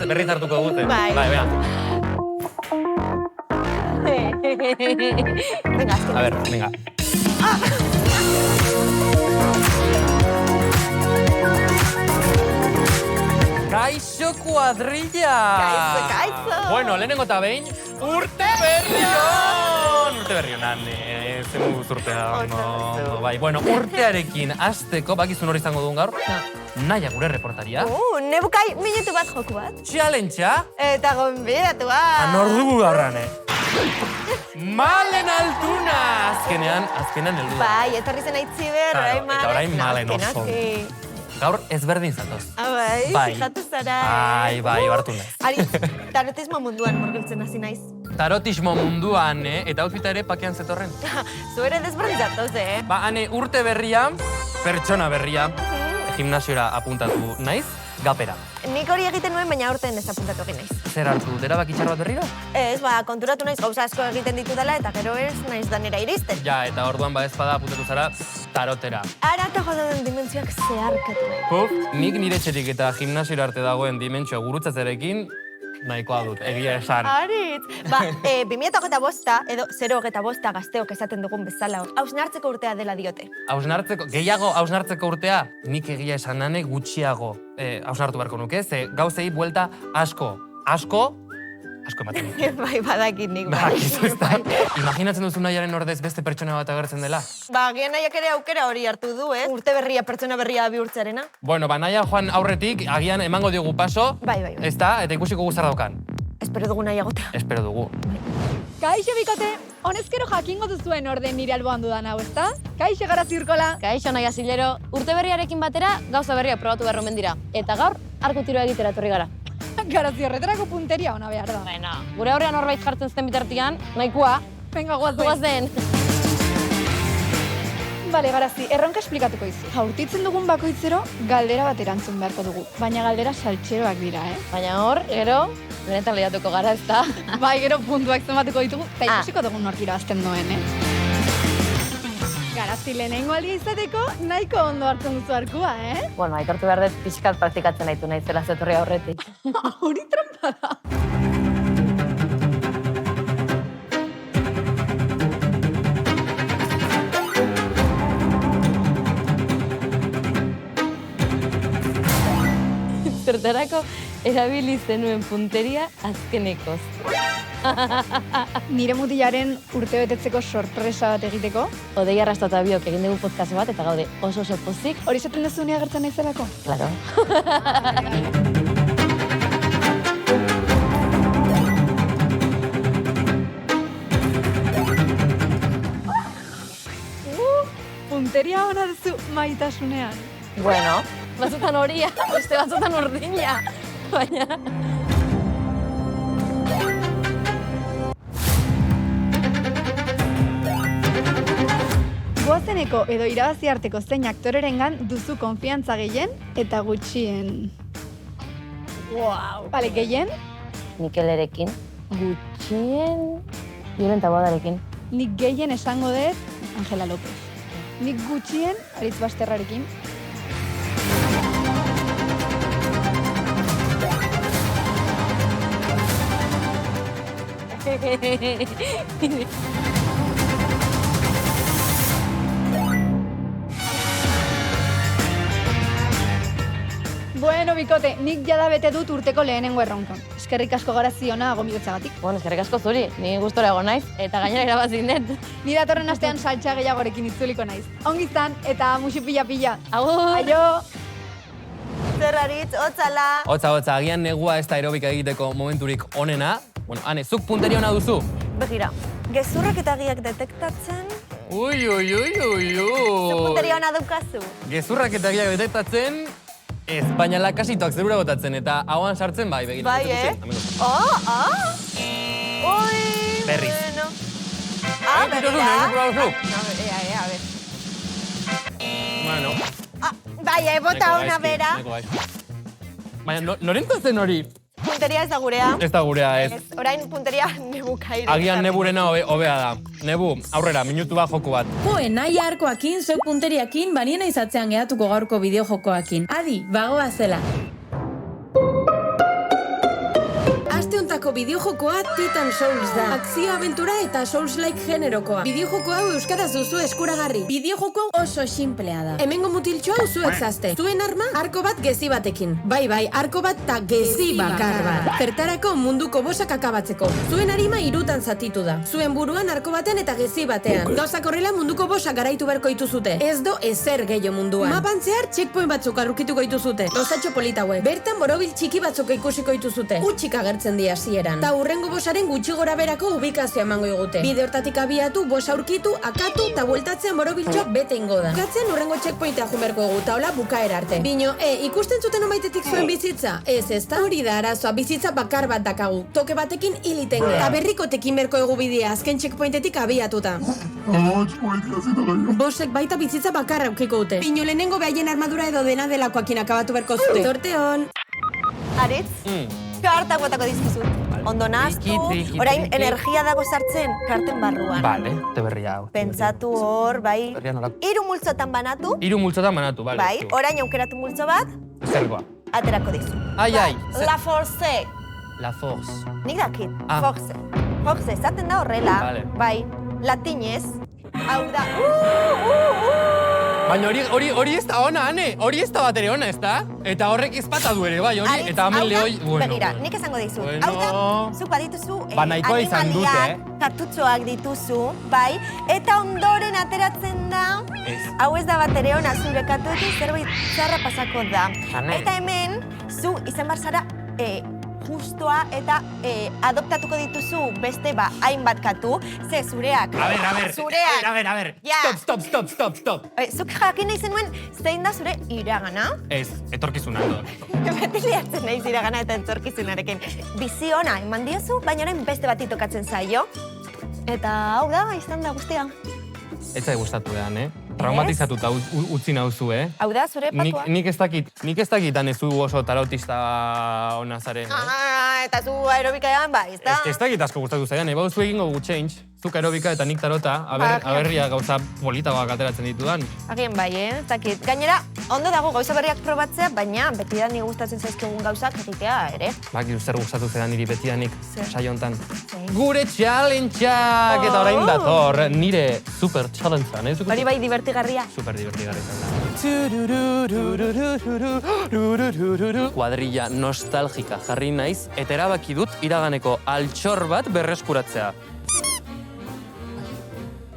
berriz hartuko gute. Bai. Bea. Venga, azken. A ver, venga. Kaixo kuadrilla! Kaixo! Bueno, lehenengo eta behin, urte berrion! Urte berrion, zen urtea. No, bai. Bueno, urtearekin hasteko, bakizun hori izango duen gaur, Naia gure reportaria. Nebukai minutu bat joku bat. Challengea. Eta gonbidatua. Anor dugu gaurran, Malen Altuna! Azkenean heldu da. Bai, etorri zen aitziber, Claro, eta orain Malen oso. Gaur ezberdin zatoz. Bai, fijatu zara. Bai, bartu naiz. Ari, tarotismo munduan murgiltzen hasi naiz. Tarotismo munduan, eta outfita ere pakean zetorren. Zu ere desberdin zatoz, Ba, urte berria, pertsona berria, gimnasiora apuntatu naiz, gapera. Nik hori egiten nuen, baina aurten ez apuntatu egin naiz. Zer hartu, erabaki txar bat berriro? Ez, konturatu naiz gauza asko egiten ditu dela, eta gero ez naiz danera iristen. Ja, eta orduan ba ezpada apuntatu zara tarotera. Ara eta jodan dimentsioak zeharkatu nahi. Puf, nik nire etxetik eta gimnasiora arte dagoen dimentsio gurutzatzerekin, nahikoa dut, egia esan. Aritz! Ba, 2025 edo 025 gazteok esaten dugun bezala, hausnartzeko urtea dela diote. Gehiago hausnartzeko urtea, nik egia esan nane gutxiago hausnartu beharko nuke, ze gauzei buelta asko ematen dut. Bai, badakit nik. Badakizu ez da. Imaginatzen duzu Naiaren ordez beste pertsona bat agertzen dela? Ba, gian Naiak ere aukera hori hartu du, Urte berria, pertsona berria bihurtzearena. Bueno, Naia joan aurretik, agian emango diogu paso. Bai. Ez da, eta ikusiko guztar daukan. Espero dugu Naia gotea. Espero dugu. Kaixo, bikote! Honezkero jakingo duzuen orden nire alboan dudan hau, ezta? Kaixo, gara zirkola! Kaixo, Naia Zilero. Urte berriarekin batera, gauza berria probatu beharromen dira. Eta gaur, arku tiroa egitera etorri gara. Garazi horretarako punteria ona behar da. Bueno, gure aurrean horbait jartzen zuten bitartian, nahikoa. Venga, guazen. Guazen. Bale, Garazi, erronka esplikatuko izu. Jaurtitzen dugun bakoitzero, galdera bat erantzun beharko dugu. Baina galdera saltxeroak dira, Baina hor, gero, benetan lehiatuko gara, ezta? Bai, gero puntuak zenbatuko ditugu, eta ikusiko dugun nork irabazten duen, Garazi, lehenengo aldia izateko, nahiko ondo hartzen duzu arkua, Bueno, aitortu behar dut pixkat praktikatzen nahitu naizela zetorri aurretik. Hori trampa da. Zertarako erabili zenuen punteria azkenekoz. Nire mutilaren urte betetzeko sorpresa bat egiteko. Odei Arrasto eta biok egin dugu podcast bat eta gaude oso pozik. Hori esaten duzu nea gertzen naizelako? Claro. Punteria ona duzu maitasunean. Bueno, batzutan horia, beste batzutan urdina. Baina... Goazeneko edo irabazi arteko zein aktorerengan duzu konfiantza gehien eta gutxien. Wow! Bale, gehien? Nikelerekin. Gutxien... Violenta Boadarekin. Nik gehien esango dut Angela López. Nik gutxien Aritz Basterrarekin. Bueno, bikote, nik jada bete dut urteko lehenengo erronkon. Eskerrik asko Garazi ona gomidotzagatik. Bueno, eskerrik asko zuri, ni gustora egon naiz, eta gainera irabazin dut. Ni datorren astean saltsa gehiagorekin itzuliko naiz. Ongi izan eta musu pila-pila. Agur! Aio! Zer Aritz, hotzala! Hotza, agian negua ez da aerobika egiteko momenturik onena. Bueno, Ane, zuk punteria ona duzu? Begira, gezurrak eta giak detektatzen... Ui. Zu punteria ona daukazu. Gezurrak eta giak detektatzen, ez, baina lakasitoak zerura botatzen eta hauan sartzen bai, begira. Bai, Ui, Berriz. bueno. Begira. A ver. Bueno. Bai, bota ona bera. Baina, norentzat zen hori? Punteria ez da gurea. Ez da gurea, ez. Orain punteria nebukaire. Agian neburena hobea da. Nebu, aurrera, minutu bat joku bat. Naia arkoakin, zuek punteriakin, baniena izatzean gehatuko gaurko bideo jokoakin. Adi, bagoa zela. izeneko bideojokoa Titan Souls da. Akzio-abentura eta Souls-like generokoa. Bideojoko hau euskaraz duzu eskuragarri. Bideojoko oso simplea da. Hemengo mutiltxo hau zuek zazte. Zuen arma, arko bat gezi batekin. Bai, arko bat ta gezi bakar bat. Zertarako munduko bosak akabatzeko. Zuen arima hirutan zatitu da. Zuen buruan arko batean eta gezi batean. Gauzak horrela munduko bosak garaitu beharko dituzute. Ez do ezer gehiago munduan. Mapan zehar checkpoint batzuk arrukituko dituzute. Gauzatxo politaue. Bertan borobil txiki batzuk ikusiko dituzute. Utxik agertzen di hasieran. Ta hurrengo bosaren gutxi gora berako ubikazioa emango digute. Bide hortatik abiatu, bos aurkitu, akatu ta bueltatzean borobiltxoak bete ingo da. Bukatzen hurrengo checkpointa jumerko egu, ta hola bukaera arte. Bino, ikusten zuten omaitetik zuen bizitza? Ez da hori da arazoa, bizitza bakar bat dakagu. Toke batekin hiliten gea. Ta berrikotekin berko egu bidea, azken checkpointetik abiatuta. Bosek baita bizitza bakarra aukiko dute. Bino, lehenengo behaien armadura edo dena delakoakin akabatu berko zute. Zorte hon! Aritz, kartak botako dizkizut. Ondo naztu, orain energia dago sartzen karten barruan. Vale, te berria hau. Pentsatu hor, bai, 3 multzotan banatu. 3 multzotan banatu, vale. Bai, orain aukeratu multzo bat, Zergoa. aterako dizu. Ai. La force. La force. Nik dakit, Ah. force. Force, esaten da horrela, Vale. bai, latinez, hau da, Baina hori ez da ona, Ane. Hori ez da bat ere ona, ez da? Eta horrek ezpata du ere, bai, hori. Aritz, Eta hemen hau da, lehoi, bueno. begira, nik esango dizut. Bueno. Hau da, zuk badituzu Ba, nahikoa izan dute, animaliak, kartutxoak dituzu, bai, eta ondoren ateratzen da, Ez. hau ez da bat ere ona zure kartuekin zerbait txarra pasako da. Ane. Eta hemen, zu izan bar zara justoa eta adoptatuko dituzu beste hainbat katu, ze zureak. Zureak. A ver. Ja. Stop. Zuk jakin nahi zenuen zein da zure iragana. Ez, etorkizuna do. Beti liatzen naiz iragana eta entzorkizunarekin. Bizi ona eman diozu, baina orain beste bati tokatzen zaio. Eta hau da, izan da guztia. Ez zai gustatu edan, Traumatizatuta utzi nauzu, Hau da, zure patua. Nik ez dakit anezu oso tarotista ona zaren, Eta zu aerobikaean, ba, ez da? Ez dakit asko gustatu zaidan, bauzu egingo gu change. Zuk aerobika eta nik tarota, aberria gauza politagoak ateratzen ditudan. Agien bai, ez dakit. Gainera, ondo dago gauza berriak probatzea, baina betidanik gustatzen zaizkigun gauzak egitea ere. Bakizu zer gustatu zaidan niri betidanik saio hontan. Zein? Gure challengeak eta orain dator, nire super challenge-an, Hori bai divertigarria. Super divertigarria da. Kuadrilla nostalgika jarri naiz eta erabaki dut iraganeko altxor bat berreskuratzea.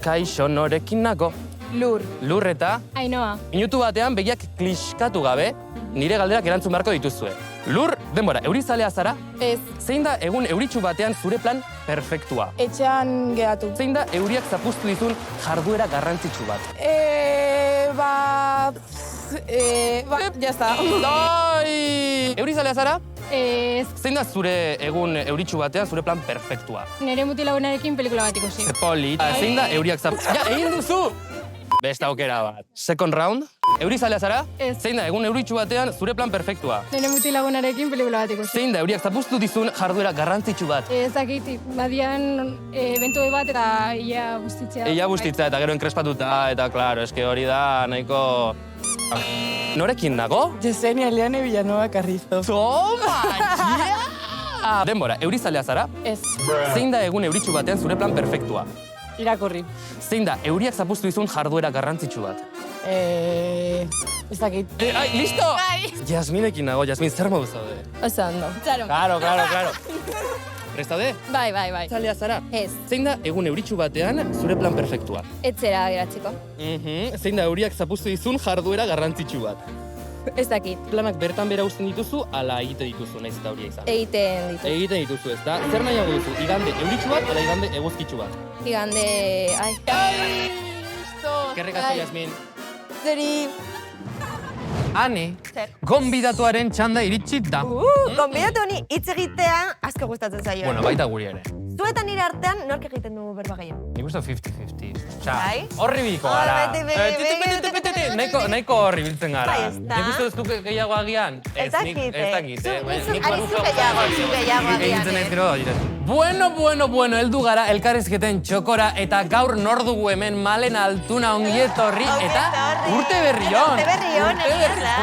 Kaixo, norekin nago? Lur. Lur eta Ainoa. minutu batean begiak kliskatu gabe, nire galderak erantzun beharko dituzue. Lur, denbora, eurizalea zara? Ez. Zein da egun euritsu batean zure plan perfektua? Etxean geratu. Zein da euriak zapuztu dizun jarduera garrantzitsu bat? Jazta. Dai! Eurizalea zara? Ez. Zein da zure egun euritsu batean zure plan perfektua? Nere mutilagunarekin pelikula bat ikusi. Ze polit. Zein da euriak zapuztu... Ja, egin duzu! Beste aukera bat. Second round. Eurizalea zara? Ez. Zein da egun euritsu batean zure plan perfektua? Nere mutilagunarekin pelikula bat ikusi. Zein da euriak zapuztu dizun jarduera garrantzitsu bat? Ez dakit, badian eventu bat eta ia bustitzea. Eia bustitza eta gero enkrespatuta, eta klaro, eske hori da nahiko... Norekin nago? Yesenia Eliane Villanueva Carrizo. Toma! Yeah! Denbora, eurizalea zara? Ez, Zein da egun euritsu batean zure plan perfektua? irakurri. Zein da euriak zapuztu dizun jarduera garrantzitsu bat? Ez dakit. Ai, listo! Jasminekin nago, Jasmin, zer modu zaude? Oso ondo. Claro. Prest zaude? Bai. Zalea zara? Ez. Zein da egun euritsu batean zure plan perfektua? Etzera geratzeko. Zein da euriak zapuztu dizun jarduera garrantzitsu bat? Ez dakit. Planak bertan bera uzten dituzu, ala egite dituzu, naiz eta horia izan. Egiten ditu. Egiten dituzu, ez da? Zer nahiago duzu, igande euritsu bat, ala igande eguzkitsu bat? Igande... Ai. Eskerrik asko, Jasmin. Zeri... Ane, Zer? gonbidatuaren txanda iritsi da. Gonbidatu honi hitz egitea asko gustatzen zaio. Bueno, baita guri ere. Zu eta nire artean nork egiten du berba gehien? Nik uste 50-50. Osea, Bai? horri biko gara. Beti. Nahiko horri biltzen gara. Bai, ezta. Nik uste duztu gehiago agian? Ez dakit, Ez dakit, Zu gehiago agian, Egintzen naiz gero, Bueno, heldu gara elkarrizketen txokora eta gaur nor dugu hemen Malen Altuna ongietorri eta urte berri on. Urte berri on, egia da.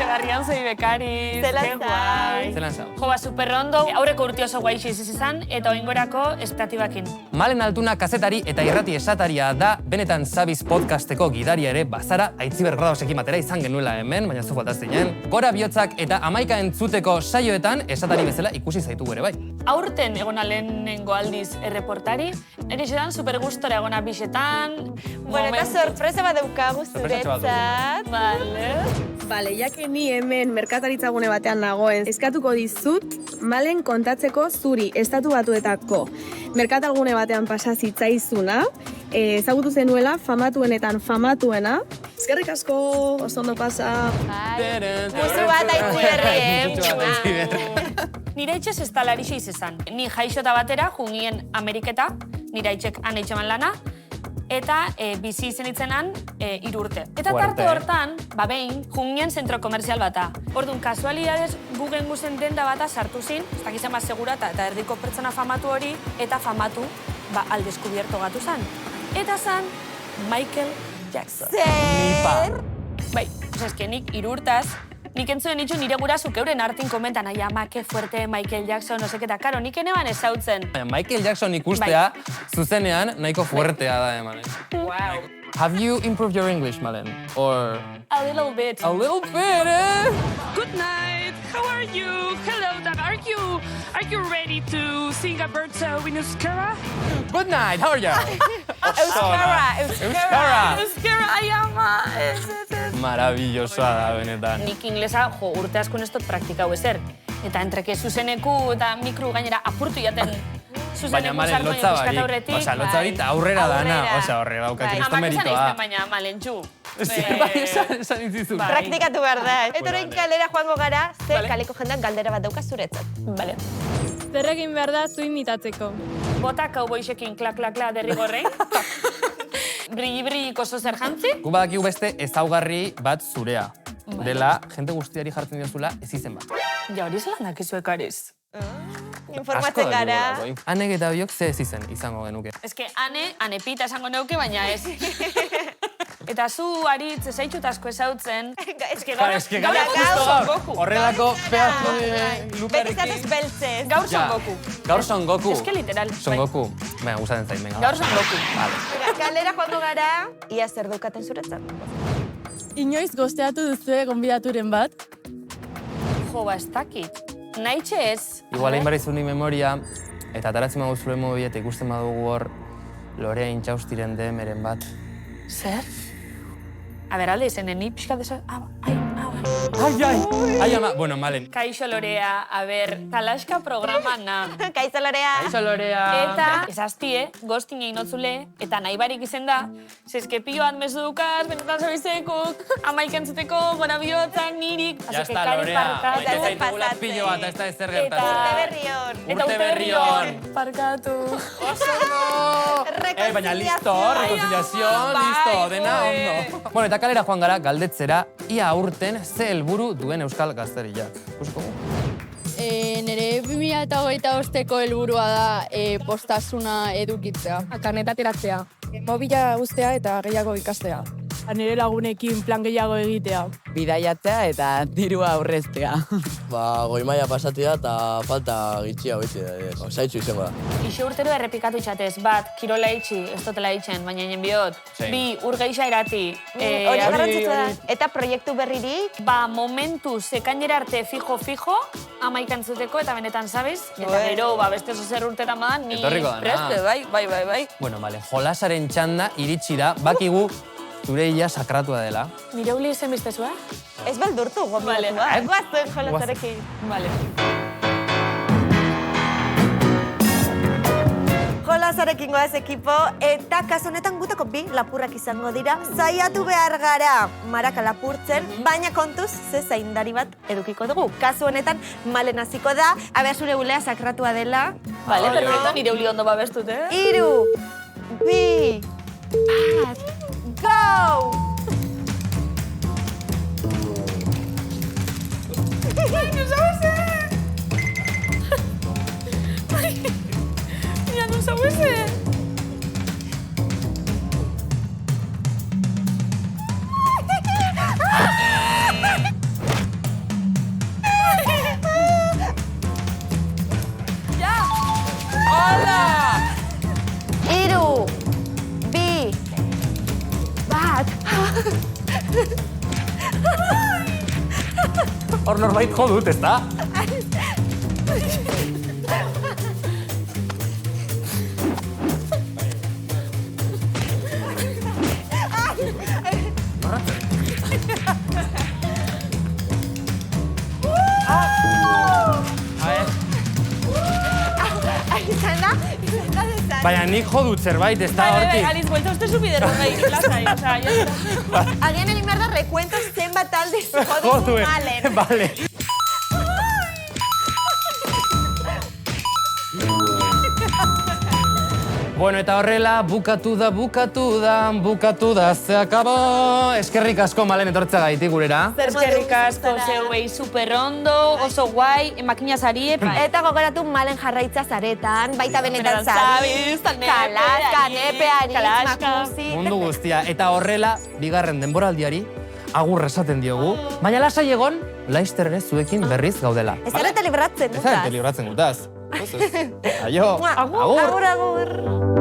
Barrian zei bekari. Zelan zau? Zelan zau. Jo, superrondo, aurreko urte oso guai izan, eta oingorako espetatibakin. Malen Altuna kazetari eta irrati esataria da, benetan Zabiz podcasteko gidaria ere bazara, Aitziber Gradaosekin batera izan genuela hemen, baina zu falta zinen. Gora bihotzak eta Amaika entzuteko saioetan esatari bezala ikusi zaitu ere bai. Aurten egona lehenengo aldiz erreportari, erizetan supergustora egona bixetan. Bueno, eta sorpresa bat daukagu zuretzat. Bale, jake ni hemen merkataritzagune batean nagoen, eskatuko dizut Malen kontatzeko zuri estatu batuetako merkatalgune batean pasa zitzaizuna, ezagutu zenuela famatuenetan famatuena. Eskerrik asko, oso ondo pasa. Musu bat Aitziberri, Nire itxez ez talarixe izan. Ni jaixota batera, jungien Ameriketa, nire itxek anaitxeman lana, eta bizi izenitzenan 3 urte. Eta tarte hortan, behin, jungien zentro komerzial bata. Orduan, kasualidades gugen guzen denda bata sartu zin, ez dakizan bat segurata, eta erdiko pertsona famatu hori, eta famatu aldeskubierto gatu zan. Eta zan, Michael Jackson. Zer? Bai, eske nik 3 urtaz, nik entzuen itxu nire gurasuk euren artin komentan, ai ama, que fuerte Michael Jackson, no seketa, karo, nik eneban ezautzen. Michael Jackson ikustea, zuzenean, nahiko fuertea da, Malen. Wow. Have you improved your English, Malen? Or... A little bit. A little bit, eh? Good night. How are you? Hello, Dan. Are you ready to sing a bird song in Euskara? Good night. How are you? Euskara. Ai ama. Maravillosoa da, benetan. Nik inglesa, urte asko nestot praktikau ezer. Eta entreke zuzeneku eta mikro gainera apurtu jaten. Baina Malen lotza barik. Osa, lotza barik aurrera dana. Osa, horre daukat kristo meritoa. Baina Malentxu. Esan intzizun. Praktikatu behar da. Eta orain kalera joango gara, ze kaleko jendeak galdera bat dauka zuretzat. Vale. Zer egin behar da zu imitatzeko? Bota kauboixekin klak-klak-kla derrigorrein. Brilli-brilliko zer jantzi. Gu badakigu beste ezaugarri bat zurea. Dela, jente guztiari jartzen diozula ez izen bat. Ja, hori zelan dakizu ekariz. Informatzen gara. Anek eta biok ze ez izen izango genuke. Eske, ane pita esango neuke, baina ez. Eta zu aritz ezaitxut asko ezautzen. Eske gaur son Goku. Horrelako pedazo de lukarekin. Berizatez beltzez. Gaur son Goku. Gaur son Goku. Eske literal. Son Goku. Baina, gustatzen zain, venga. Gaur son Goku. Kalera joango gara, ia zer dukaten zuretzat. Inoiz gosteatu duzue gonbidaturen bat? Jo, ez dakit. Naitxe ez. Igual egin barri zuni memoria, eta ataratzen magu zure mobi eta ikusten badugu hor Lorea Intxaustiren DMren bat. Zer? A ber, alde izenen, ni pixka desa... Ai, ama, bueno, Malen. Kaixo Lorea, a ber, talaska programa na. Kaixo Lorea. Kaixo Lorea. Eta, ezaztie, goztin egin otzule, eta nahi barik izen da, zezke pioat mezu dukaz, benetan zabizekuk, amaik entzuteko, gora bihotzak, nirik, Ya está, Lorea. Baina zaitugula pilo bat, ez da ezer gertatzen. Urte berri hon. Parkatu. Oso no! Baina listo, reconciliación, listo, dena ondo. Bueno, eta kalera joan gara galdetzera, ia aurten ze helburu duen Euskal Gazteriak. Ikusiko gu? Nire 2025ko helburua da postasuna edukitzea. Karneta tiratzea. Mobila uztea eta gehiago ikastea. Nire lagunekin plan gehiago egitea. Bidaiatzea eta dirua aurreztea. Goi maila pasatia eta falta gitxia hoitzea, zaitzu izango da. Ixe urtero errepikatu itxatez, bat, kirola itxi, ez dutela itxen, baina inen bihot. Bi, urgeixa erati. Hori garrantzitsua da. Eta proiektu berririk? Momentu, zekainera arte fijo, amaik entzuteko eta benetan zabiz. Eta gero, beste zozer urtetan badan, ni preste, bai. Bueno, vale, jolasaren txanda iritsi da, bakigu zure ia sakratua dela. Nire uli izen biztezua? Ez beldurtu, gombidua. Guaztuen jolasarekin. Vale. Jolasarekin goaz ekipo, eta kasu honetan gutako 2 lapurrak izango dira. Saiatu behar gara maraka lapurtzen, baina kontuz ze zaindari bat edukiko dugu. Kasu honetan Malen hasiko da, aber zure ulea sakratua dela. Vale, perfecto, nire uli ondo babestut, 3, 2, 1, go! ¡Ay, no sabes ser! ¡Ay! ¡Ya no sabes ser! Ala! 3, 2, 1. Hor norbait jo dut, ezta? Baina nik jo dut zerbait, ez da hortik. Aliz, buelta uste subidero gai, lasai, osea, ya está. Agian egin behar da rekuentos zenbat alde Jo jodizu duen, Malen. bale. Bueno, eta horrela, bukatu da, ze akabo. Eskerrik asko Malen etortzea gaitik gurera. Eskerrik asko zeuei super ondo, oso guai, makina zari, Eta gogoratu Malen jarraitza zaretan, baita benetan zabiz, zabiz, kalaska, nepeari, makusi. Mundu guztia. Eta horrela, bigarren denboraldiari, agur esaten diogu. Baina lasai egon, Laster ere zuekin berriz gaudela. Ez zarete libratzen, Ez zarete libratzen gutaz. Aio, agur. Agur.